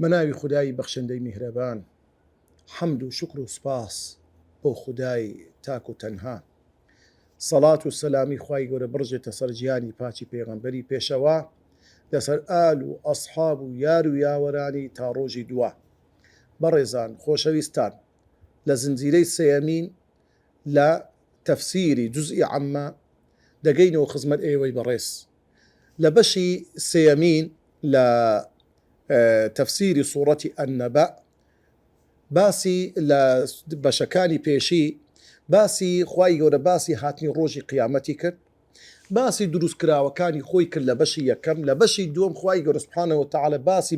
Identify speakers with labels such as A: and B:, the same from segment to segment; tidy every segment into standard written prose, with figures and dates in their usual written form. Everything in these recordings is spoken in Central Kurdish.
A: بەناوی خودایی بەخشندەی میهرەبان، حەمد و شکر و سوپاس بۆ خودای تاک و تەنها. سەڵات و سەلامی خوای گەورە بڕژێتە سەر گیانی پاچی پێغەمبەری پێشەوە، لەسەر ئال و ئەسحاب و یار و یاوەرانی تا ڕۆژی دووە. بەڕێزان خۆشەویستان، لە زنجیرەی سەیەمین لە تەفسیری جوزئی عەممە دەگەینەوە خزمەت ئێوەی بەڕێز. لە بەشی سەیەمین لە تەفسیری سوورەتی ئەننەبە باسی لە بەشەکانی پێشی باسی خوای گەورە باسی هاتنی ڕۆژی قیامەتی کرد، باسی دروستکراوەکانی خۆی کرد لە بەشی یەکەم. لە بەشی دووەم خوای گەورە سوبحانەهو وتەعالە باسی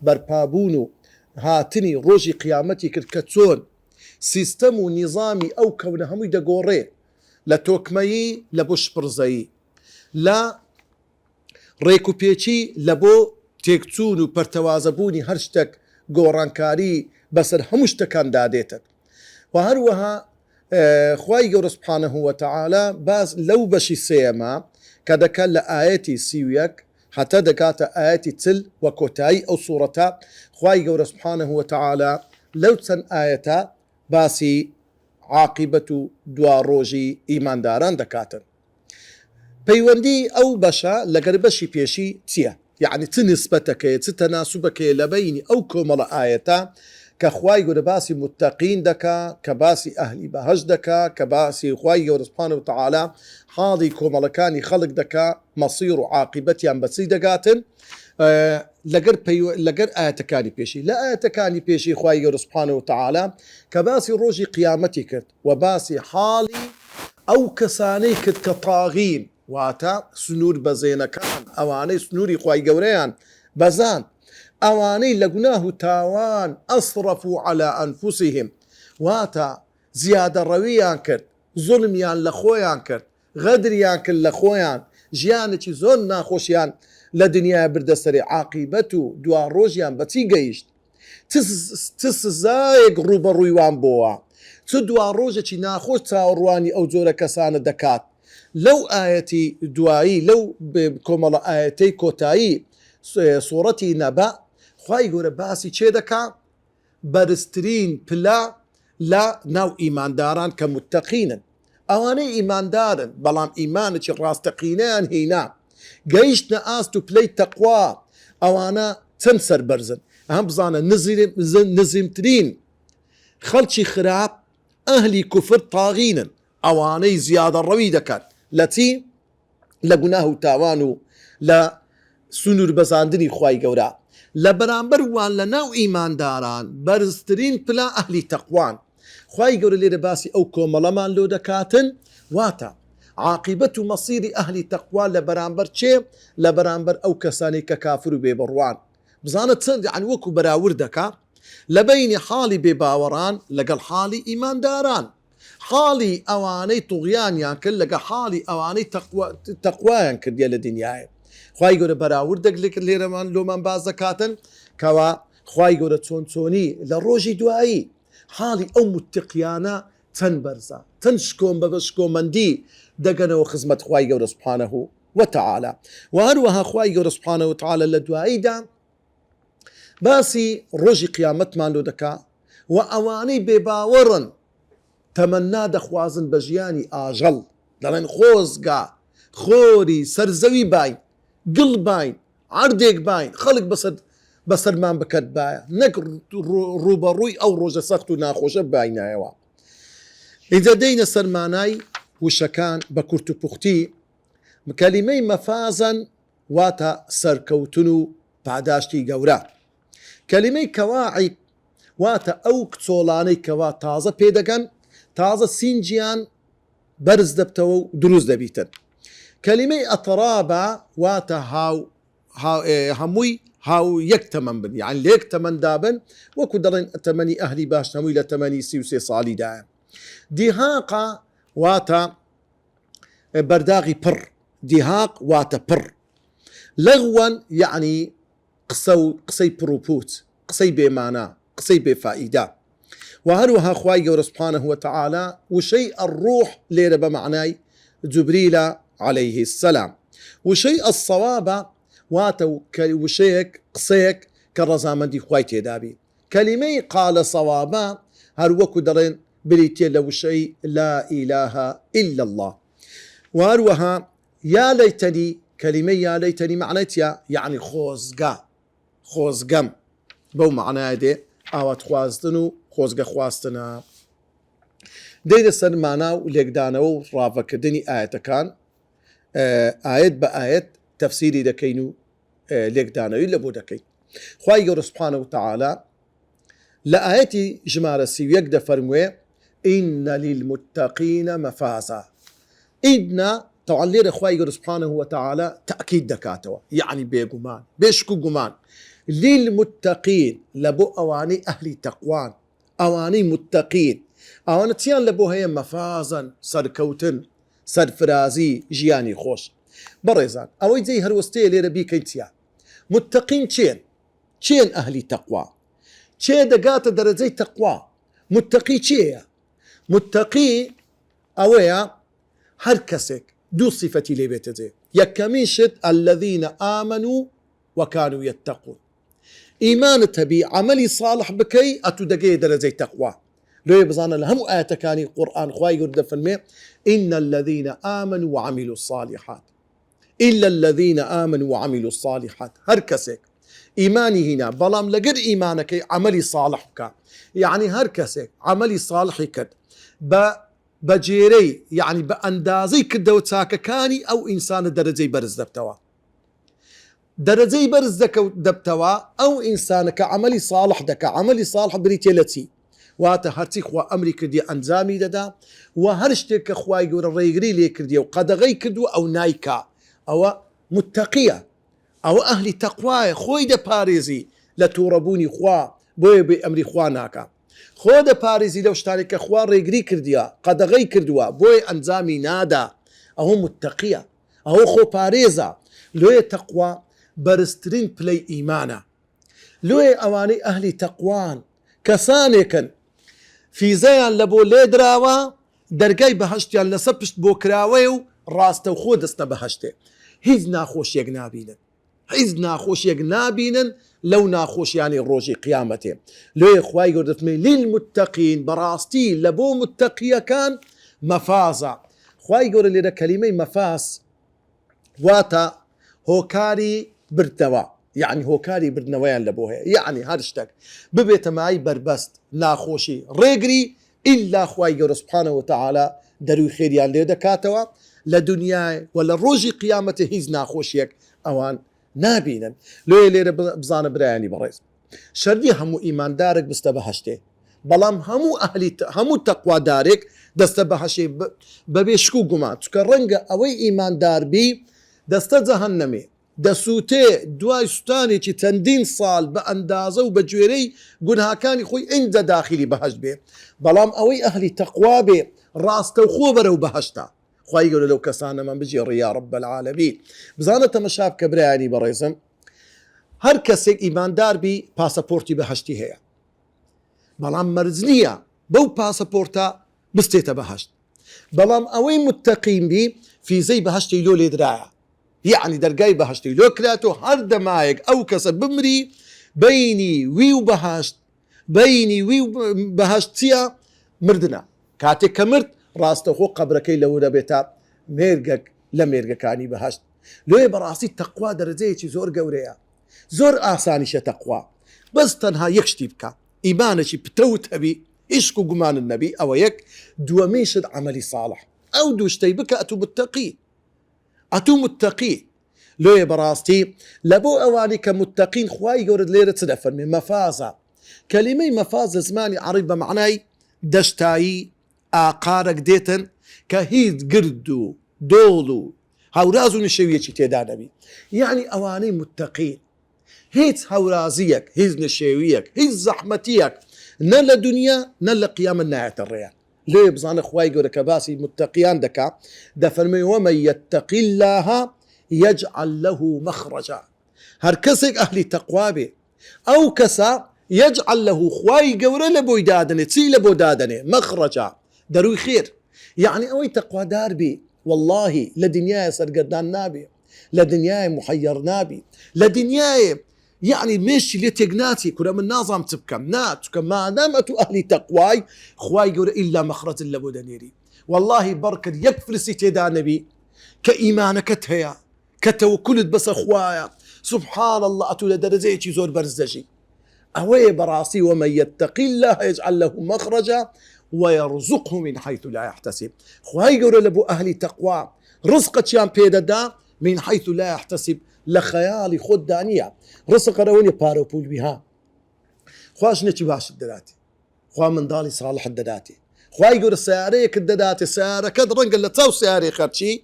A: بەرپابوون و هاتنی ڕۆژی قیامەتی کرد کە چۆن سیستەم و نیزامی ئەو کەونە هەمووی دەگۆڕێ لە تۆکمەیی لە بۆ شپڕزەیی، لە ڕێکوپێکی لە بۆ تێکچوون و پەرتەوازەبوونی هەر شتێک گۆڕانکاری بەسەر هەموو شتەکان دادێتن. و هەروەها خوای گەورە سوبحانەهو وتەعالە باز لەو بەشی سێیەمە کە دەکات لە ئاەتی 31 هەتا دەکاتە ئاەتی 40 و کۆتایی ئەو سوورەتە، خوای گەورە سوبحانەهو وتەعالە لەو چەند ئاەتە باسی عاقیبەت و دوا ڕۆژی ئیمانداران دەکاتن. پەیوەندی ئەو بەشە لەگەر بەشی پێشی چییە؟ یعنی چ نسبەتەکەیە، چ تەناسوبەکەیە لە بەینی ئەو کۆمەڵە ئاەتە کە خوای گەورە باسی متەقین دەکا، کە باسی ئەهلی بەهەشت دەکا، کە باسی خوای گەورە سوبحانەهو وتەعالە حاڵی کۆمەڵەکانی خەڵک دەکا، مەسیر و عاقیبەتیان بەچی دەگاتن لەگەر ئاەتەکانی پێشی. لە ئاەتەکانی پێشی خوای گەورە سوبحانەهو وتەعالە کە باسی ڕۆژی قیامەتی کرد و باسی حاڵی ئەو کەسانەی کرد کە تاغین، واتە سنوور بەزێنەکان، ئەوانەی سنووری خوای گەورەیان بەزان، ئەوانەی لە گوناه و تاوان ئەسڕەفوا عەلا ئەنفوسیهم، واتە زیادە ڕەویان کرد، زوڵمیان لە خۆیان کرد، غەدریان کرد لە خۆیان، ژیانێکی زۆر ناخۆشیان لە دنیای بردەسەرێ، عاقیبەت و دوا ڕۆژیان بەچی گەیشت، چ سزایەک ڕوبەڕوویوان بۆوە، چ دوا ڕۆژێکی ناخۆش چاوەڕوانی ئەو جۆرە کەسانە دەکات. لەو ئاەتی دوایی، لەو کۆمەڵە ئاەتەی کۆتایی سوورەتی نەبە، خوای گەورە باسی چێ دەکا؟ بەرزترین پلە لە ناو ئیمانداران کە متەقینن، ئەوانەی ئیماندارن بەڵام ئیمانێکی ڕاستەقینەیان هێنا، گەیشتنە ئاست و پلەی تەقوا، ئەوانە چەند سەربەرزن. ئەم بزانە نزیمترین خەڵکی خراپ ئەهلی کوفر تاغینن، ئەوانەی زیادە ڕەوی دەکات لە چی؟ لە گوناه و تاوان و لە سنوور بەزاندنی خوای گەورە. لە بەرامبەر وان لە ناو ئیمانداران بەرزترین پلا ئەهلی تەقوان. خوای گەورە لێرە باسی ئەو کۆمەڵەمان لۆ دەکاتن، واتە عاقیبەت و مەسیری ئەهلی تەقوا لە بەرامبەر چێ؟ لە بەرامبەر ئەو کەسانی کە کافر و بێبڕوان. بزانە چەند یعنی وەکو بەراورد دەکا لە بەینی حاڵی بێباوەڕان لەگەڵ حاڵی ئیمانداران، حاڵی ئەوانەی توغیانیان کرد لەگە حاڵی ئەوانەی تەقوایان کردیە لە دنیاە. خوای گەورە بەراوردێک لێرەمان لۆمان باز دەکاتن کەوا خوای گەورە چۆن چۆنی لە ڕۆژی دوایی حاڵی ئەو متقیانە چەند بەرزە، چەند شکۆم بە شکۆمەندی دەگەنەوە خزمەت خوای گەورە سوبحانەهو وتەعالە. و هەروەها خوای گەورە سوبحانەهو وتەعالە لە دواییدا باسی ڕۆژی قیامەتمان لۆ دەکا و ئەوانەی بێباوەڕن تەمەنا دەخوازن بە ژیانی ئاژەڵ، دەڵێن خۆزگا خۆری سەرزەوی باین، گڵ باین، عەردێک باین، خەڵک بەسەرمان بکەت باە، نەک ڕوبەڕووی ئەو ڕۆژە سەخت و ناخۆشە باینایەوە. ئینجا دەینە سەرمانای وشەکان بە کورت و پوختی. کەلیمەی مەفازن واتە سەرکەوتن و پاداشتی گەورە. کەلیمەی کەواعیب واتە ئەو کچۆڵانەی کەوا تازە پێدەگەن، تازە سینجیان بەرز دەبتەوە و دروست دەبیتن. کەلیمەی ئەترابە واتە هەمووی هاو یەک تەمەن بن، یعنی لە یەک تەمەندا بن، وەکو دەڵێن تەمەنی ئەهلی باش هەمووی لە تەمەنی 33 ساڵیدایە. دیهاقە واتە بەرداغی پڕ، دیهاق واتە پڕ. لەغوەن یعنی قسەی پڕ و پوچ، قسەی بێمانە، قسەی بێفائیدە. و هەروەها خوای گەورە سوبحانەهو وتەعالە وشەی ئەڕوح لێرە بە معنای جوبریلە عليه السلام. وشەی ئەسەوابە واتو وشيك قصيك كالرزامندي خويتي دابي كلمة قال صوابا هروكو درين بريتي لو شيء لا إله إلا الله. واروها يا ليتني كلمة يا ليتني معناتها يعني خوزقم بو معناه دي اوات خوازتنو خوزقه خواستنا ديد السر معناه ليقدانو رافا كردني آية كان آية بآية تفسيري دكينو ليقدانو يلبو دكي خواهي قول سبحانه وتعالى لآيتي جمارسي ويقدر فرموه إن للمتقين مفازا. إن طبعا ليه خواهي قول سبحانه وتعالى تأكيد دكاتوا يعني بيقمان بيشكو قمان للمتقين لبو أواني أهلي تقوان أواني متقين أواني تيان لبو هي مفازا سركوتن سرفرازي جياني خوش بريزان أوي زي هروستي ليرا بيك انتيان متقين چين أهلي تقوى چه دقات درجي تقوى متقي چيه متقي أويا هركسك دو صفتي لي بيتزي يكميشت الذين آمنوا وكانوا يتقون إيمان تبي عملي صالح بكي أتو دقي درجي تقوى لو يبزانا لهم آية كاني قرآن خواهي يقول دفن إن الذين آمنوا وعملوا الصالحات إلا الذين آمنوا وعملوا الصالحات هركسك إيماني هنا بلام لقد إيمانك عملي صالح بك يعني هركسك عملي صالح كد بجيري يعني بأندازي كدو تساك كاني أو إنسان درجي برز دبتوا درجي برز دبتوا أو إنسانك عملي صالح دك عملي صالح بريتيلتي واتا هرتي خوا أمري كردي أنزامي ددا وهرشتك خواي يقول الريقري لي كردي وقدغي كدو أو نايكا أو متقية أو أهلي تقوى خوي دا باريزي لتوربوني خوا بوي بأمري خواناكا خو دا باريزي لو شتارك خوا ريقري كرديا قدغي كردوا بوي أنزامي نادا أو متقية أو خو باريزا لوي تقوى برسترين بلاي إيمانا لوي أواني أهلي تقوان كسانيكن في زيان لبو ليدراوا درقاي بهشتيان لسبشت بوكراويو راستو خودسنا بهشتي هيز ناخوش يقنابينن هيز ناخوش يقنابينن لو ناخوش يعني الروجي قيامته لو إخواي قردت مي للمتقين براستي لبو متقية كان مفازا خواي قرد لنا كلمة مفاز واتا هوكاري برتوا يعني هوكاري برنويان لبوها يعني هرشتك ببيت معي بربست ناخوشي ريقري إلا خواي قرد سبحانه وتعالى دروي خيريان ليه دكاتوا لدنياي ولا روجي قيامته هيز ناخوشيك أوان نابينا لو يلي بزان برياني بريز شردي همو إيمان دارك بستبهشتي بلام همو أهلي همو تقوى دارك دستبهشي ببيشكو قمان تكرنق أوي إيمان دار بي دست جهنمي دسوتي دواي ستاني چي تندين صال بأندازة وبجويري قنها كان خوي عند داخلي بهش بي بلام أوي أهلي تقوى بي راستو خوبر وبهشتا خواهي يقول لو كسانا من بجي يا رب العالمين بزانة مشاف كبراني بريزم هر كسيك إيمان دار بي باسابورتي بهشتي هي بلام مرزنية بو باسابورتا بستيتا بهشت بلام أوي متقين بي في زي بهشتي لولي دراعة يعني درقاي بهشتي لو كراتو هر دمايق أو كسب بمري بيني ويو بهشت بيني ويو بهشتيا مردنا كاتي كمرت راستو خو قبركي لو دبيتا ميرقك لميرقك كاني بهشت لو براسي تقوى درجيتي زور قوريا زور آساني تقوى بس تنها يكشتي بك إيمانشي بتوت أبي إشكو قمان النبي أو يك دواميشد عملي صالح أو دوشتي بك أتو متقي لو براستي لبو أواني كمتقين خواي يورد ليرة تدفن من مفازة كلمة مفازة زماني عريبة معناي دشتاي آقارك ديتن كهيد قردو دولو هاورازو نشوية تيدا نبي يعني أواني متقين هيت هاورازيك هيز نشويك هيز زحمتيك نلا دنيا نلا قيام النهاية الريال ليه بزان اخواي يقول كباسي متقيان دكا دفرمي ومن يتقي الله يجعل له مخرجا هركسك أهلي تقوابي أو كسا يجعل له خواي قورا لبو دادني تسي لبو دادني مخرجا دروي خير يعني أوي تقوى داربي والله لدنيا يسر قدان نابي لدنياي محير نابي لدنياي يعني مش لتقناتي كنا من نظام تبكم نات كما نامت أهلي تقواي خواي يقول إلا مخرج لبودنيري والله بركة يكفر سيتدا نبي كإيمانك تهيا كتوكلت بس أخوايا سبحان الله أتولى درجيتي زور برزدجي أوي براسي ومن يتقي الله يجعل له مخرجا ويرزقه من حيث لا يحتسب خواي يقول لبو أهلي تقوى رزقك يام بيدا من حيث لا يحتسب لخيالي خود دانية رزق رويني بارو بول بها خواش نتي باش الدداتي خوا من ضالي صالح الدداتي خواي يقول السياريك الدداتي سيارة كدرن قال لتاو سياري خرشي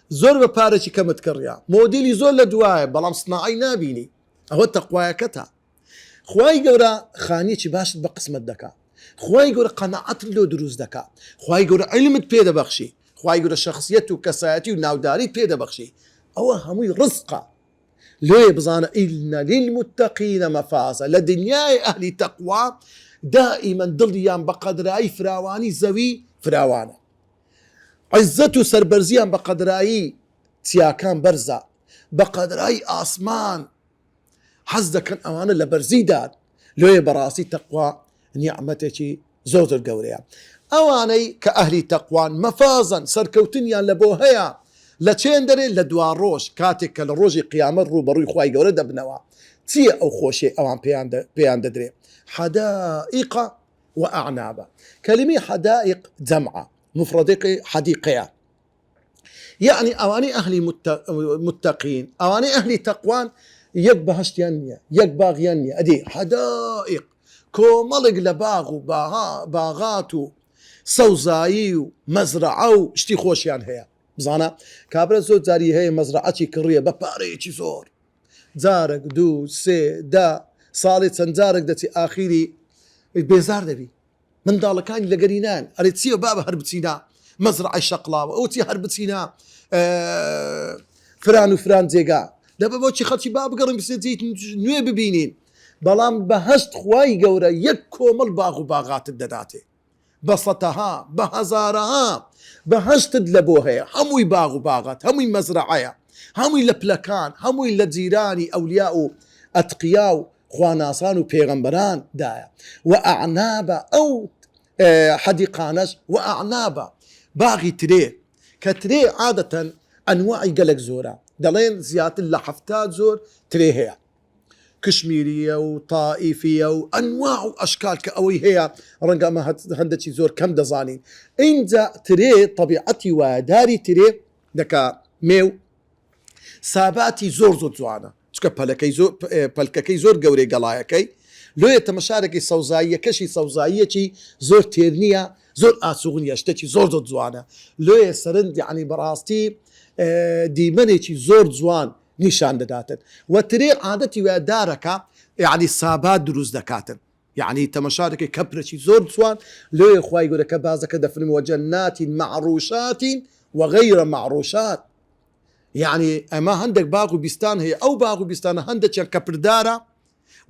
A: زور ببارشي كم تكريا موديلي زور لدواي بلام صناعي نابيني أهو التقوى كتا خواي يقول خانيتي باش بقسم الدكا خواي يقول قناعت له دروز دكا خواي يقول علم بيدا بخشي خواي يقول شخصيته كسايتي وناوداري بيدا بخشي أو همي رزقه ليه بزانا إن للمتقين مفازة لدنياي أهلي تقوى دائما ضليان بقدراي فراواني زوي فراوانا عزته سربرزيان بقدراي تياكان برزا بقدراي آسمان حزدا كان أوانا لبرزيدان ليه براسي تقوى نعمتك زوز القوريا أواني كأهلي تقوى مفازا سركوتنيان لبوهيا لچين دري لدوار روش كاتك لروجي قيامة روبروي خواي قولة دبنوا تي أو خوشي أوان بيان دري حدائق وأعناب كلمة حدائق جمعة مفردق حديقية يعني أواني أهلي متقين أواني أهلي تقوان يقبهشت ينيا يقباغ ينيا أدي حدائق كوملق لباغو باغاتو سوزايو مزرعو اشتي خوشيان هيا بزانا كابرا زود زاري هي مزرعتي كريه بباريتي زور زارك دو سي دا صالت سنزارك دتي اخيري بيزار دبي من دالكان لقرينان اريتسيو بابا هربتينا مزرعه الشقلاوه اوتي هربتينا فران وفران زيقا دابا بوتشي خاتي باب قرن بسيتيت نوي ببينين بلام بهشت خواي قورا يكوم الباغ باغات الدداتي بسطها بهزارها بهشت دلبوها هموي باغ باغات هموي مزرعه هموي لبلكان هموي لجيراني اولياء اتقياء خواناسان وبيغمبران دايا واعناب او حديقانش واعناب باغي تري كتري عاده انواع قلق زورا دلين زيات اللحفتات زور تري هي كشميرية وطائفية وأنواع وأشكال كأوي هي رنقا هندتي زور كم دزانين إنجا تري طبيعتي وداري تري دكا ميو ساباتي زور زوانا تشكا بالككي زور قوري قلايكي لو يتمشاركي صوزاية كشي صوزاية كي زور تيرنية زور آسوغنية اشتكي زور زوانا لو يسرند يعني براستي ديماني كي زور زوان نشان داتن وتري عادتي ودارك يعني سابات دروز دكاتن يعني تمشارك كبرشي زور سوان لو يا اخوي يقول لك بازك دفن وجنات معروشات وغير معروشات يعني اما عندك باغو بستان هي او باغو بستان عندك كبر دارا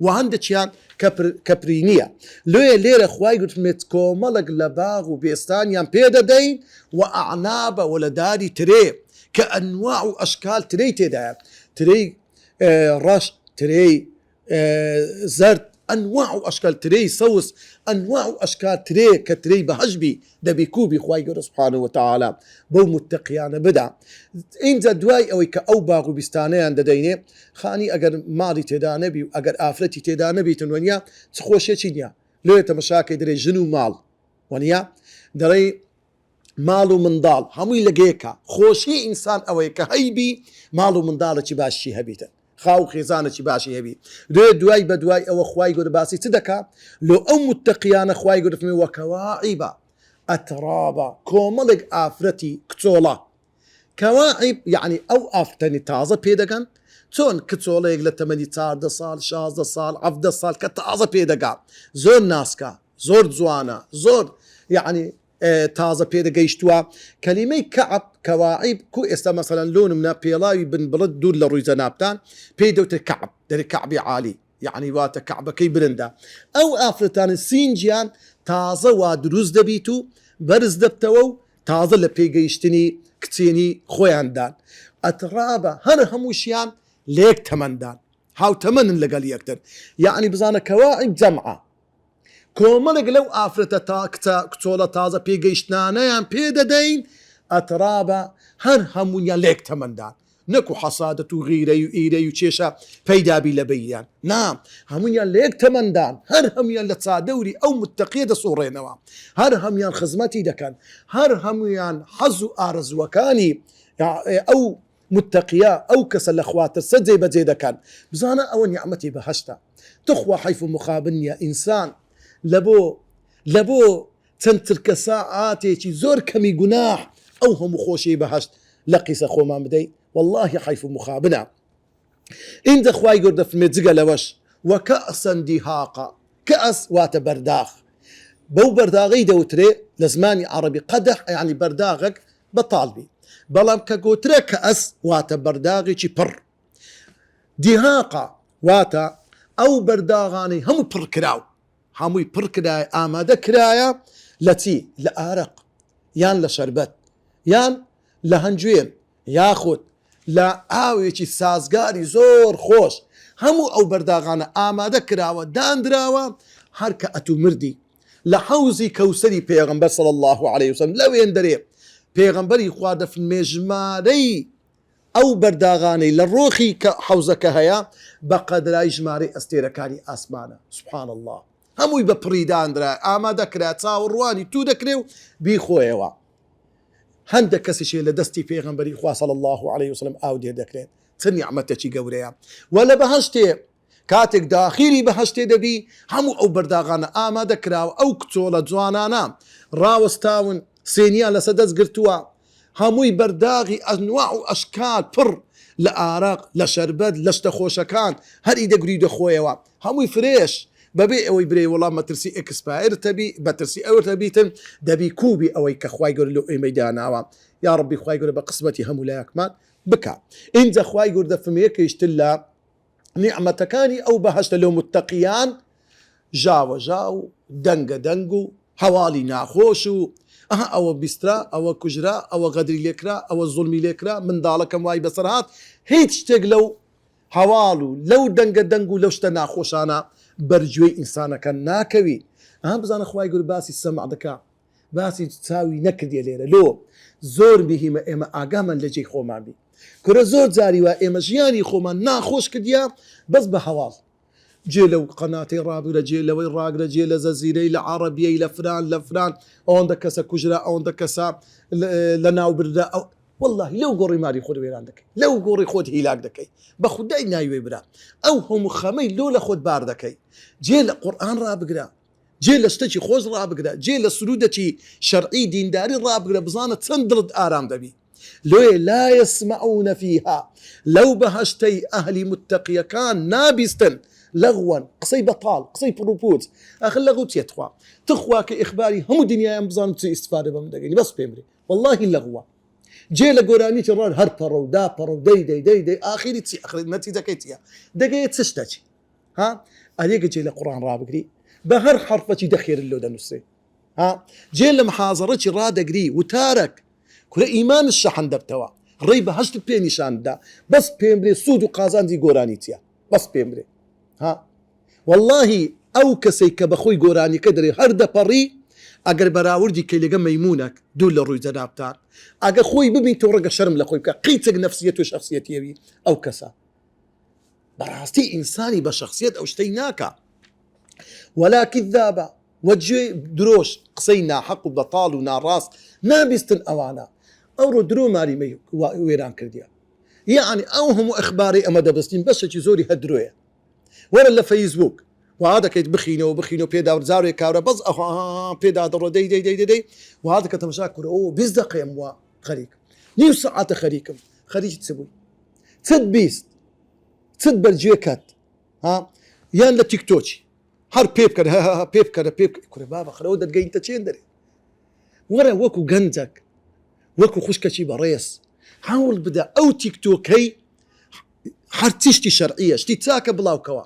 A: وعندك كبرينيه لو يا لير اخوي قلت متكوملك لباغو بستان يام بيدا دين واعناب ولا داري تري كأنواع وأشكال تري تدا تري رش تري زرد أنواع وأشكال تري صوص أنواع وأشكال تري كتري بهجبي دبيكوبي خواي سبحانه وتعالى بو متقيان بدع إن زدواي أو كأو باغو بستاني عند ديني خاني أجر مالي تدا نبي وأجر آفرتي تدا نبي تنونيا تخوشي تشينيا لو تمشاكي دري جنو مال ونيا دري مالو من ضال همي لقيكا خوشي إنسان أويكا هيبي مالو من ضالة باشي هبيتا خاو خيزانة باشي هبي دواي بدواي أو أخواي قد باسي تدكا لو أم التقيان أخواي قد فمي وكواعب أترابا كوملق آفرتي كتولا كواعب يعني أو آفتني تازة بيدقان تون كتولا يقل 18 صال 16 صال 10 صال كتازة بيدقان زور ناسكا زور زوانا زور يعني تازة بيدا قيشتوا كلمة كعب كواعب كو استا مثلا لون من بيلاوي بن بلد دور لرويزا نابتان بيدو كعب داري كعبي عالي يعني واتا كعبة كي برندا او افرتان السينجيان تازة وادروز دبيتو برز دبتوو تازة لبي قيشتني کچێنی خۆیاندان ئەترابە هەر هەمووشیان لێک تەمەندان هاو تەمەنن لەگەڵ یەکتر یعنی بزانە کەواعب جەمعە کۆمەڵێک لەو ئافرەتە تا کچۆڵە تازە پێگەیشتانەیان پێدەدەین ئەترابە هەر هەموویان لێک تەمەندان نەکو حەسادەت و غیرەی و ئیرەی و کێشە پەیدابی لە بەیان نام هەموویان لێک تەمەندان هەر هەمویان لە چادەوری ئەو متتەقیە دەسوڕێنەوە هەر هەمویان خزمەتی دەکەن هەر هەمویان حەز و ئارەزوەکانی ئەو متتەقیە ئەو کەسە لە خواترسە جێبەجێ دەکەن بزانە ئەوە نیعمەتی بەهەشتە تخوا حیف و مخابن نیە ئینسان لە بۆ چەند ترکە ساعاتێکی زۆر کەمی گوناح ئەو هەموو خۆشی بەهەشت لە قیسە خۆمان بدەیت والله حیف و مخابنە ئینجا خوای گەورە دەفەرمێت جگە لەوەش وەکەئسەن دیهاقا کەئس واتە بەرداغ بەو بەرداغەی دەوترێ لە زمانی عەرەبی قەدەح یعنی بەرداغێک بەتاڵبی بەڵام کە گوترە کەئس واتە بەرداغێکی پڕ دیهاقا واتە ئەو بەرداغانەی هەموو پڕکراو هەمووی پڕکرایە ئامادە کرایە لە چی لە ئارەق یان لە شەربەت یان لە هەنجوێن یاخود لە ئاوێکی سازگاری زۆر خۆش هەموو ئەو بەرداغانە ئامادە کراوە دانراوە هەر کە ئەتو مردی لە حەوزی کەوسەری پێغەمبەر صلی الله عليه وسلم لەوێن دەرێ پێغەمبەری خوا دەفەرمێ ژمارەی ئەو بەرداغانەی لە ڕۆخی کە حەوزەکە هەیە بە قەدرای ژمارەی ئەستێرەکانی ئاسمانە سبحان الله هەمووی بە پڕیداندرا ئامادە کرا چاوەڕوانی تو دەکرێ و بیخۆیەوە هەندێک کەسیشێ لە دەستی پێغەمبەری خوا صلی الله عليه وسلم ئاو دێ دەکرێت چ نیعمەتێکی گەورەیە و لە بەهەشتێ کاتێک داخیری بەهەشتێ دەبی هەموو ئەو بەرداغانە ئامادە کراوە ئەو کچۆڵە جوانانە ڕاوەستاون سێنیان لەسەر دەست گرتووە هەمووی بەرداغی ئەنواع و ئەشکال پڕ لە ئارەق لە شەربەت لە شتە خۆشەکان هەری دەگری دەخۆیەوە هەمووی فرێش بەبێ ئەوەی برێ وەڵام مەترسی ئەکسپایر تەبی بەترسی ئەوە تەبیتن دەبی کوبی ئەوەی کە خوای گەورە لەو ئێمەی داناوە یا ڕەبی خوای گەورە بە قسمەتی هەموو لایەکمان بکە ئینجا خوای گەورە دەفەرمێ کەیشتر لە نیعمەتەکانی ئەو بەهەشتە لەو متتەقیان ژاوەژا و دەنگە دەنگ و هەواڵی ناخۆش و ئەوە بیسترا ئەوە کوژرا ئەوە غەدری لێکرا ئەوە زوڵمی لێکرا منداڵەکەم وای بەسەر هات هیچ شتێک لەو هەواڵ و لەو دەنگە دەنگ و لەو شتە ناخۆشانە بەرگوێی ئینسانەکە ناکەوی بزانە خوای گەورە باسی سەمع دەکا باسی چاوی نەکردیە لێرە لۆ زۆر بهیمە ئێمە ئاگامان لە جێی خۆمان بی کورە زۆر جاری وە ئێمە ژیانی خۆمان ناخۆش کردیا بەس بە هەواڵ جێ لەو قەناتەی ڕابگرە جێ لەوەی ڕاگرە جێ لە زەزیرەی لە عەرەبیەی لە فران ئەوەندە کەسە کوژرا ئەوەندە کەسە لە ناوبردا ئەو والله لەو گۆڕی ماری خۆت وێران دەکەی لەو گۆڕی خۆت هیلاک دەکەی بە خودای ناوێ برا ئەو هەموو خەمەی لۆ لە خۆت بار دەکەی جێ لە قورئان ڕابگرە جێ لە شتێکی خۆش ڕابگرە جێ لە سرودێکی شەرعی دینداری ڕابگرە بزانە چەند دڵت ئارام دەبی لۆێ لا يسمعون فيها لەو بەهەشتەی ئەهلی متتەقیەکان نابیستن لەغوان قسەی بەتاڵ قسەی پڕوپوت ئەخر لەغو چێتخوا تخوا کە ئیخباری هەموو دنیایان بزانم چی ئیسفادە بەم دەگەنی بەس پێمرێ واللهی لەغوە جێ لە گۆرانیی ڕان هەر پەڕە و داپەڕە و دەی ئاخری چی ئەخرێت نەتیجەکەی چیە دەگەیت چ شتەچی ئەرێگە جێ لە قوڕان ڕابگری بە هەر حرفەی دەخێرن لۆ دەنووسێ جێ لە محازەڕەی ڕادەگری وتارەک کورە ئیمانش شەحن دەبتەوە ڕێی بەهەشتت پێ نیشاندا بەس پێمرێ سوود و قازانجی گۆرانی چیە بەس پێمرێ واللهی ئەو کەسەی کە بەخۆی گۆرانیکە دەرێ هەر دەپەڕی ئەگەر بەراوردی کەی لەگە مەیمونەك دوو لە ڕووی جەنابتان ئەگە خۆی ببین تۆ ڕەگە شەرم لە خۆی بکە قیچێک نەفسیەت و شەخسیەتیەوی ئەو کەسە بەڕاستی ئینسانی بە شەخسیەت ئەو شتەی ناکە وەلا کذابە وەجێ درۆش قسەی ناحەق و بەتاڵ و ناڕاست نابیستن ئەوانە ئەوڕۆ درۆ ماریمەی وێران کردیە یعنی ئەو هەموو ئەخباری ئەمە دەبستین بەشێکی زۆری هەدرۆیە وەرە لە فەیسبوک وا دەکەیت بخینەوە پێدا زارێک کاورە بەس پێدا دەڕۆ دەی وا دەکە تەماشا کوورە ئەو 20 دقیقەم وە خەریک نیم سەعاتە خەریکم خەریکی چ بووی چت بیست چت بەرگوێکەت یان لە تیکتۆکی هەر پێ بکەرە کوورە بابە خەرەوە دەرگەینتە چێن دەرێ وەرە وەکو گەنجەک وەکو خوشکەکی بەڕێز هەوڵ بدە ئەو تیکتۆکەی هەر تیشتی شەرعیە شتی چاکە بڵاوکەوە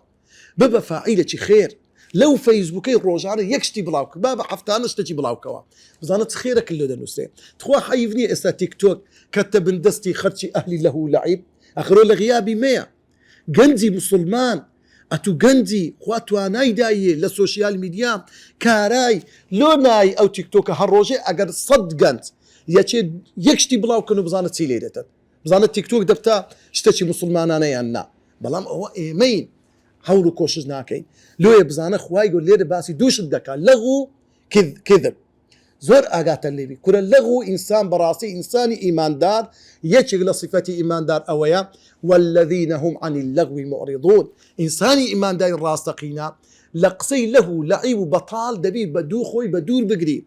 A: ببە فاعیلێکی خێر لو فيسبوكي روجانا يكشتي بلاوك بابا حفتانا اشتكي بلاوكوا بزانت خيرك اللي دنوسي تخوا حيفني استا تيك توك كتب دستي خرشي اهلي له لعيب اخرو لغيابي 100 قندي مسلمان اتو قندي خواتواناي دايي للسوشيال ميديا كاراي لو ناي او تيك توك هالروجي اگر صد قند يكشتي بلاوكنو بزانت سيليدتن بزانت تيك توك دبتا اشتكي مسلمانانا يانا بلام هو ايمين هەوڵ و کۆشش ناکەین لۆیە بزانە خوای گەورە لێرە باسی دووشت دەکات لەغو کذب زۆر ئاگاتە لێبی کورە لەغو ئینسان بەڕاستی ئینسانی ئیماندار یەکێک لە صفەتی ئیماندار ئەوەیە والذین هم عن اللغو معرضون ئینسانی ئیمانداری ڕاستەقینە لە قسەی لەهو لەعیب و بەتاڵ دەبی بە دوو خۆی بە دوور بگری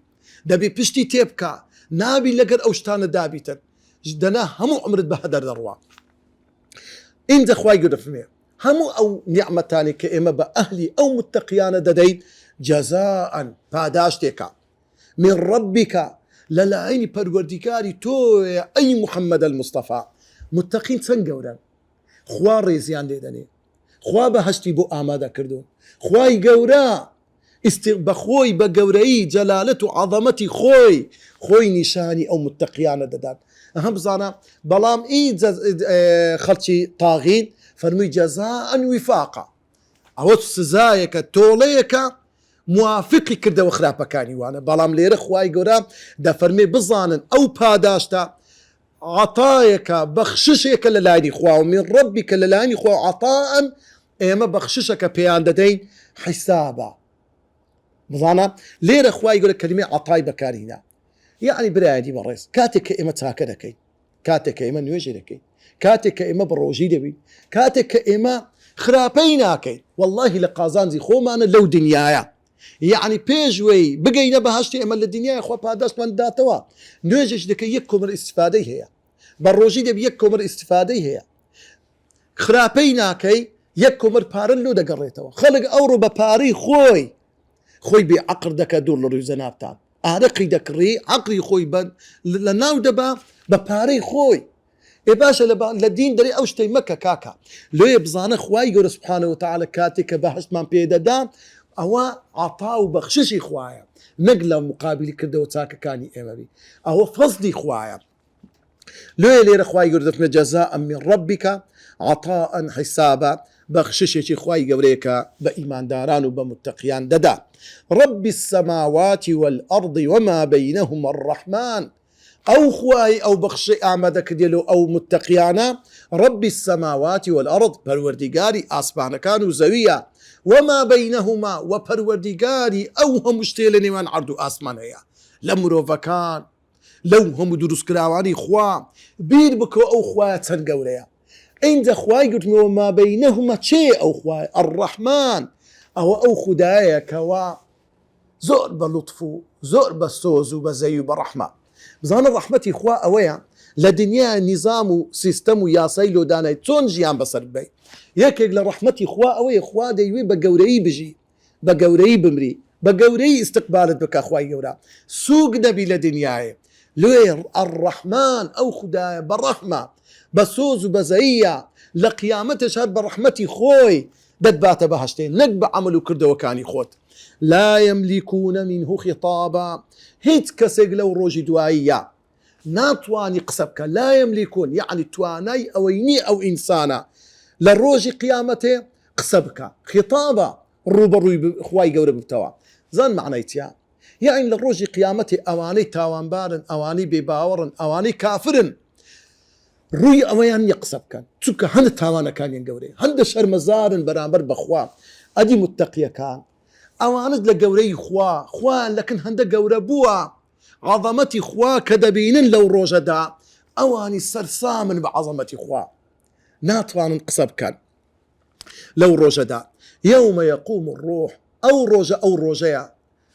A: دەبی پشتی تێبکە نابی لەگەر ئەو شتانە دابیتن دەنا هەموو عمرت بە هەدەر دەڕوا ئینجا خوای گەورە فەرمێ همو او نعمتاني كإما بأهلي أو متقيان ددين جزاء پاداشتك من ربك للعين پروردگاري تو أي محمد المصطفى متقين سنگورن خواه ريزيان ديدني خواه بهشتي بو آماده كردون خواه گورا بخوي بگوري جلالة عظمتي خوي نشاني أو متقيان ددان أهم بزانا بلام خلشي طاغين فرمي جزاء وفاقا او سزايك توليك موافقي كرده وخرابه كاني وانا بلام ليره خواي گورا دا فرمي بزانن او پاداشتا عطايك بخششك للايني خوا من ربك للايني خوا عطاء ايما بخششك بيان ددين حسابا بزانا ليره خواي گورا كلمه عطاي بكارينا يعني برايدي بريس كاتك ايما تاكدكي كاتك ايما نوجدكي كاتك ايما بروجي دبي كاتك ايما خرابيناكي والله لقازانزي خومانا لو دنيايا يعني بيجوي بقينا بهاشتي ايما للدنيا خو باداش من داتوا نوجش دكي يكم الاستفاده هي بروجي دبي يكم الاستفاده هي خرابيناكي يكم بارلو دقريتوا خلق اورو بباري خوي بعقر دك دور للرزنابتان ارقي دكري عقري خوي بن لناو دبا بباري خوي باشا لدين دري اوشتي مكة كاكا لو يبزانا خواي يقول سبحانه وتعالى كاتك بحث من بيددان او عطاو بخششي خوايا نقله مقابل كده وتاكا كاني امامي او فضلي خوايا لو يلي خواي يقول جزاء من ربك عطاء حسابا بخششي خواي قبريكا بإيمان داران وبمتقيان ددا رب السماوات والأرض وما بينهما الرحمن أو خواي أو بخشي أعمدك ديلو أو متقيانا رب السماوات والأرض پروردگاري آسمان كانوا زوية وما بينهما وپروردگاري أو هم مشتيلني وان عرضو آسمان هيا لمرو فكان لو هم دروس كراواني خوا بير بكو أو خواي تنقوريا عند خواي قلت وما بينهما تشي أو خواي الرحمن أو خدايا كوا زور بلطفو زور بسوزو بزيو برحمة بزان الرحمة خوا أويا لدنيا نظام سيستم ياسيلو دانا تونجيان بسر بي يكيق لرحمة خوا أويا خوا ديوي بقوري بجي بقوري بمري بقوري استقبالت بك خواي يورا سوق نبي لدنياي لوير الرحمن أو خدايا بالرحمة بسوزو بزيا لقيامتش هاد برحمتي خوي ددبات بهشتين نقب عملو كردو وكاني خوت لا يملكون منه خطابا هيت كسيق لو روجي دوائية ناتواني قسبك لا يملكون يعني تواني أويني أو إنسانا للروجي قيامته قسبك خطابا الروبروي خواي قورب بتوا زان معنيتيا يعني للروجي قيامته أواني تاوان بارن أواني بباورن أواني كافرن روي أويان يقسب كان تسكى هند تاوانا كان ينقوري هند شر مزارن برامبر بخوا أدي متقية كان أوانت لقوري خوا لكن هند قورة بوا عظمتي خوا كدبين لو روجدا أواني سرسامن بعظمتي خوا ناطوان قسب كان لو روجدا يوم يقوم الروح أو روجيا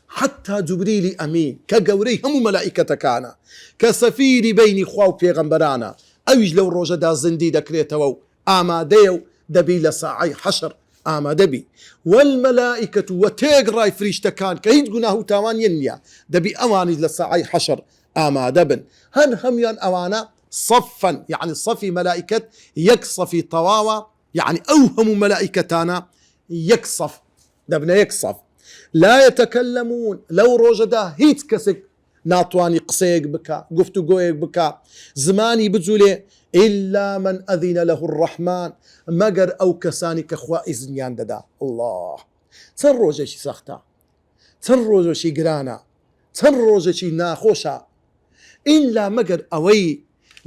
A: حتى جبريل أمين كقوري هم ملائكة كان كسفير بين خوا وبيغمبرانا أويج لو روجدا زندي دكريتو آماديو دبي لساعي حشر آمادبي والملائكة وتيقراي فريشتكان كهيد قناه تاوان ينيا دبي أواني لساعي حشر آمادبن هن هميان أوانا صفا يعني صفي ملائكة يكصفي طواوة يعني أوهم ملائكتانا يكصف دەبنە یەک سەف لا يتكلمون لەو ڕۆژەدا هیچ کەسێک ناتوانی قسەیەک بکە گفتوگۆیەک بکە زمانی بجوولێ إلا من أذن له الرحمن مەگەر ئەو کەسانی کە خوا ئیزنیان دەدا. الله چەند ڕۆژێکی سەختە، چەند ڕۆژێکی گرانە، چەند ڕۆژێکی ناخۆشە، ئیلا مەگەر ئەوەی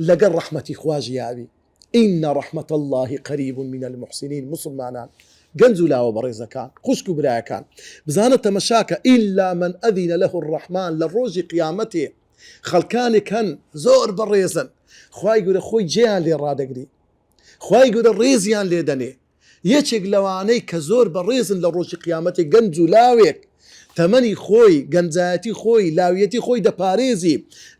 A: لەگەڵ ڕەحمەتی خوا ژیاوی. إن رحمة الله قريب من المحسنين. مسلمانان گەنج و لاوە بەڕێزەکان خوشک و برایەکان بزانە تەمەشاکە إلا من أذن له الرحمن لە ڕۆژی قیامەتێ خەڵکانێک هەن زۆر بەڕێزن خوای گەورە خۆی جێیان لێ ڕادەگری، خوای گەورە ڕێزیان لێ دەنێ. یەکێک لەوانەی کە زۆر بەڕێزن لە ڕۆژی قیامەتێ گەنج و لاوێک تەمەنی خۆی گەنجایەتی خۆی لاویەتی خۆی دەپارێزی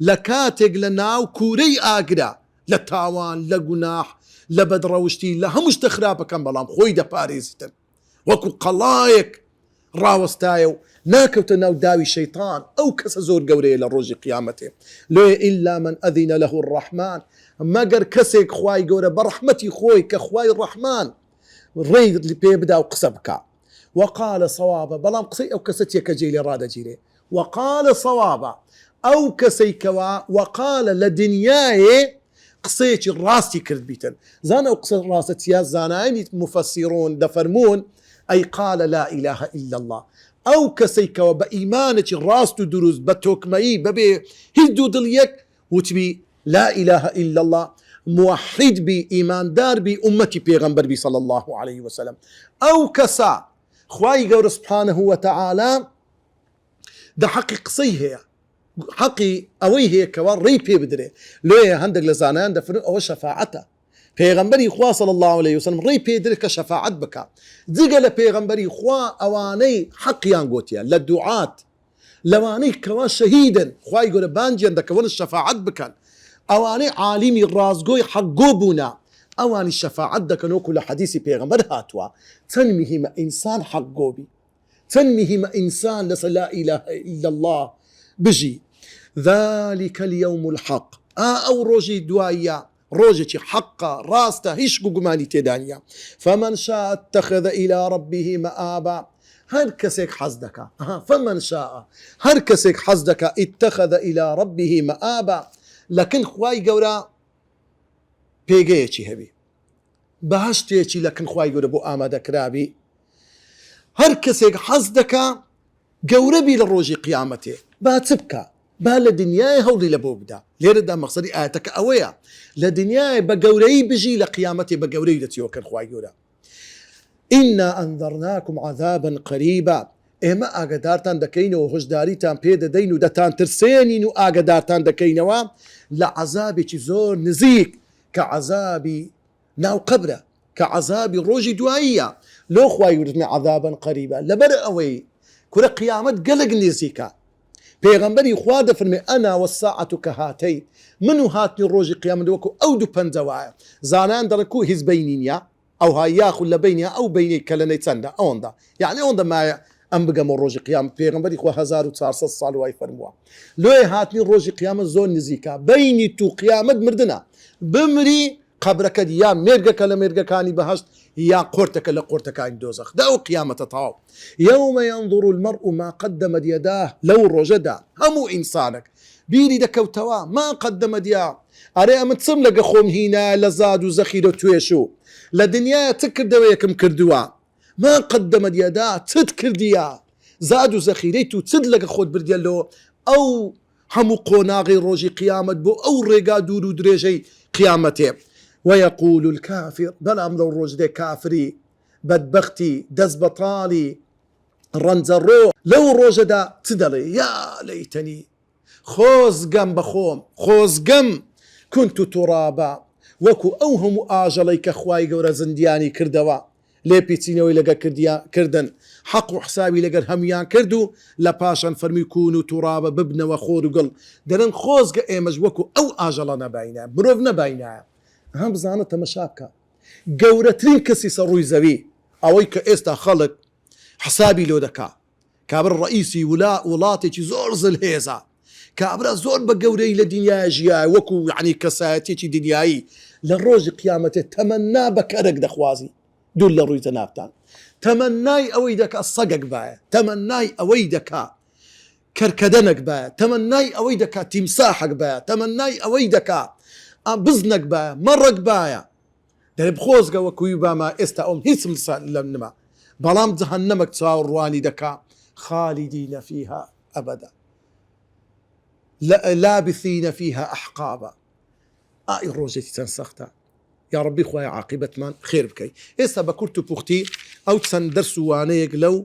A: لە کاتێک لە ناو کوورەی ئاگرا لە تاوان لە گوناح لە بەدڕەوشتی لە هەموو شتە خراپەکەم بەڵام خۆی دەپارێزیتن وەکو قەڵایەک ڕاوەستایە و ناکەوتە ناو داوی شەیطان. ئەو کەسە زۆر گەورەیە لە ڕۆژی قیامەتێ. لێ إلا من أذن له الرحمن مەگەر کەسێک خوای گەورە بە ڕەحمەتی خۆی کە خوای ڕەحمان ڕێی پێ بدا و قسە بکە. وقال صوابا بەڵام قسەی ئەو کەسە تێکە جێی لێ ڕادەگیرێ. وقال صوابا ئەو کەسەی کەوا وقال لە دنیایێ قسەیەکی ڕاستی کرد بیتن. زانە ئەو قسە ڕاستە چیە؟ زانایانی مفەسیرۆن دەفەرمون ئەی قال لا إله إلا الله ئەو کەسەی کەوە بە ئیمانێکی ڕاست و دروست بە تۆکمەیی بەبێ هیچ دوو دڵیەک وتبی لا إله إلا الله موحد بی ئیماندار بی ئومەتی پێغەمبەر بی صلی الله عليه وسلم. ئەو کەسە خوای گەورە سبحانه وتعالى دە حەقی قسەی هەیە، حەقی ئەوەی هەیە کەوا ڕێی پێ بدرێ. لێ هەندێک لە زانایان دەفرن ئەوە شەفاعەتە. پێغەمبەری خوا صلی الله عليه وسلم ڕێی پێ درێت کە شەفاعەت بکە. جگە لە پێغەمبەری خوا ئەوانەی حەقیان گوتیە لە دوعات لەوانەی کەوا شەهیدن خوای گەورە بانجیان دەکەون شەفاعەت بکەن، ئەوانەی عالیمی ڕازگۆی حەقگۆ بوونە ئەوانی شەفاعەت دەکەن وەکو لە حەدیسی پێغەمبەر هاتووە. چەند میهمە ئینسان حەقگۆ بی، چەند میهمە ئینسان لەسەر لا إله إلا الله بژی. ذلك اليوم الحق ئەو ڕۆژی دواییە ڕۆژێکی حەقە ڕاستە هیچ گوگومانی تێدانە. فمن شاء اتخذ إلى ربه مآبا هەر کەسێک حەز دەکا فمن شاء هەر کەسێک حەز دەکا اتخذ إلى ربه مآبا لەکن خوای گەورە پێگەیەکی هەبی بەهەشتێکی لەکن خوای گەورە بۆ ئامادەکرابی. هەر کەسێک حەز دەکا گەورە بی لە ڕۆژی قیامەتێ با چ بکە؟ با لە دنیای هەوڵی لە بۆ بدا. لێرەدا مەقسەدی ئاەتەکە ئەوەیە لە دنیای بە گەورەی بژی لە قیامەتێ بە گەورەی دەچیەوە خوای گەورە. إنا أنذرناكم عذابا قريبا ئێمە ئاگدارتان دەکەینەوە هۆشداریتان پێ دەدەین و دەتان ترسێنین و ئاگدارتان دەکەینەوە لە عەزابێکی زۆر نزیک کە عەزابی ناو قەبرە کە عەزابی ڕۆژی دواییە. لۆ خوای گەورە عەذابا قەریبا لەبەر ئەوەی کورە قیامەت گەلک نزیکە. پێغەمبەری خوا دەفەرمێ ئەنا وەساعەت کەهاتەی من و هاتنی ڕۆژی قیامەت وەکو ئەو دوو پەنجەوایە. زانان دەڵێن هیچ بینینە ئەو ها یاخود لە بینە ئەو بینەی کە لەنەی چەندە ئەوەندا یعنی ئەوەندە مایە ئەم بگەمە ڕۆژی قیامەت. پێغەمبەری خوا 1400 ساڵ وای فەرمووە لۆی هاتنی ڕۆژی قیامەت زۆر نزیکە. بینی تو قیامەت مردنە بمری قبرەکەت یا مێرگەکە لە مێرگەکانی بەهەشت یا قۆرتەکە لە قۆرتەکانی دۆزەخ. دا ئەو قیامەتە تەواو. يوم ينظر المرء ما قدمت يداه لەو ڕۆژەدا هەموو ئینسانێک بیری دەکەوتەوە ما قدمت يداه ئەرێ ئەمە چم لەگە خۆم هینایە لە زاد و زەخیرە و توێش و لە دنیاە چ کردەوە یەکم کردووە ما قدمت يداه چت کردیە زاد و زەخیرەی تو چت لەگە خۆت بردیەلەوە ئەو هەموو قۆناغی ڕۆژی قیامەت بۆ ئەو ڕێگا دوور و درێژەی قیامەتێ. ويقول الكافر بەڵام لەو ڕۆژدێ کافری بەدبەختی دەست بەتاڵی ڕەنجەڕۆ لەو ڕۆژەدا چ دەڵێ یا لەیتەنی خۆزگەم بەخۆم خۆزگەم كنت ترابا وەکو ئەو هەموو ئاژەڵەی کە خوای گەورە زندیانی کردەوە لێ پیچینەوەی لەگە کردن حەق و حسابی لەگەر هەمویان کرد و لە پاشان فەرمی کون و توڕابە ببنەوە خۆر و گڵ دەرن خۆزگە ئێمەش وەکو ئەو ئاژەڵە نەباینە مرۆڤ نەباینایە. هەم بزانە تەمەشا بکە گەورەترین کەسی سەر ڕووی زەوی ئەوەی کە ئێستا خەڵک حسابی لۆ دەکا کابر ڕئیسی وڵاتێکی زۆر زلهێزە کابرا زۆر بە گەورەی لە دنیای ژیای وەکو یعنی کەسایەتێکی دنیایی لە ڕۆژی قیامەتێ تەمەنا بە کەرێک دەخوازی دوول لە ڕووی جەنابتان تەمەنای ئەوەی دەکا سەگەک باە تەمەنای ئەوەی دەکا کەرکەدەنەک باە تەمەنای ئەوەی دەکا تیمساحەک باە تەمەنای ئەوەی دەکا بزنەک باە مەڕک باە دەێ بخۆزگە وەکوی باما ئێستا ئەوم هیچ لەم نما بەڵام جەهەنەمەک چاوەڕوانی دەکا خالدینە فیها ئەبەدا لابثینە فیها ئەحقابا ئای ڕۆژێکی چەند سەختە یا ڕەبی خوای عاقبەتمان خێر بکەی ئێستا بە کورت و پوختی ئەو چەند دەرس و وانەیەک لەو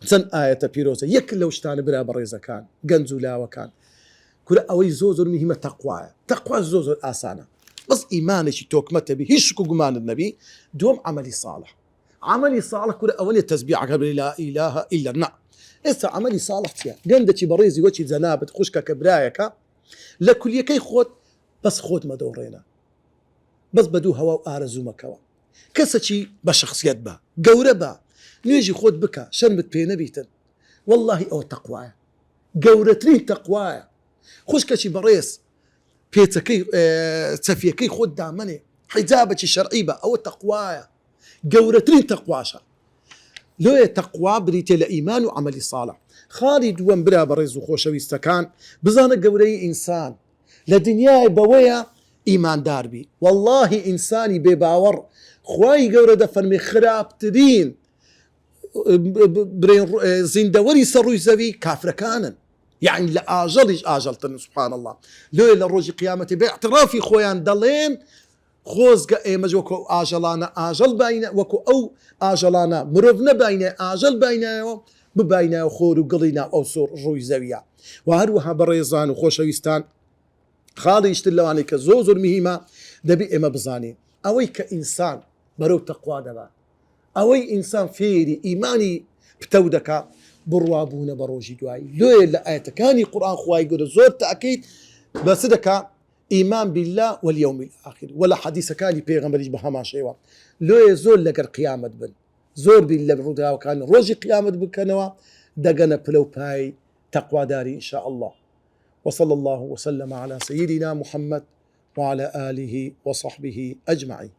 A: چەند ئاەتە پیرۆزە یەک لەو شتانە برا بەڕێزەکان گەنج و لاوەکان کورە ئەوەی زۆر مهمە تەقوایە تەقوا زۆر ئاسانە بەس ئیمانێکی تۆکمەتە بی هیچ شک و گومانت نەبی دووەم عەمەلی ساڵح عملی صالح كل أولي التسبيح قبل لا إله إلا الله إسا عملي صالح تيا قندتي بريزي وجهي زنابت خشكا كبرايكا لكل يكي خود بس خود ما دورينا بس بدو هوا وآرزو مكوا كسشي بشخصيات با قورة با نيجي خود بكا شرمت بينا بيتن والله أو تقوايا قورترين تقوايا خشكا بريس بيتكي تفيكي خود دامني حجابتي شرعي با أو تقوايا قورترين تقواشا لو تقوى بريتي لإيمان وعمل صالح خالد وان برا برز وخوشوي استكان بزانا قوري إنسان لدنيا بويا إيمان داربي والله إنساني بباور خواي قورة دفن خراب ترين زندوري سروي زوي كافر كانا يعني آجلتن سبحان الله لو للروج قيامتي باعترافي خويان دلين خۆزگە ئێمەش وەکو ئاژەڵانە ئاژەڵ باینە وەکو ئەو ئاژەڵانە مرۆڤ نەباینە ئاژەڵ باینایەوە بباینایە خۆر و گڵی ناو ئەو سۆر ڕووی زەویە و هەروەها بەڕێزان و خۆشەویستان خاڵیشتر لەوانەی کە زۆر مهمە دەبێت ئێمە بزانین ئەوەی کە ئینسان بەرەو تەقوا دەبات ئەوەی ئینسان فێری ئیمانی پتەو دەکات بڕوابوونە بە ڕۆژی دوایی لێ لە ئاەتەکانی قورئان خوای گەورە زۆر تاکید بەس دەکات إيمان بالله واليوم الآخر ولا حديث كالي بيغمبريش بهما شيوا لو زول لقر قيامة بن زور بالله برودا وكان روجي قيامة بن كانوا دقنا بلو باي تقوى داري إن شاء الله وصلى الله وسلم على سيدنا محمد وعلى آله وصحبه أجمعين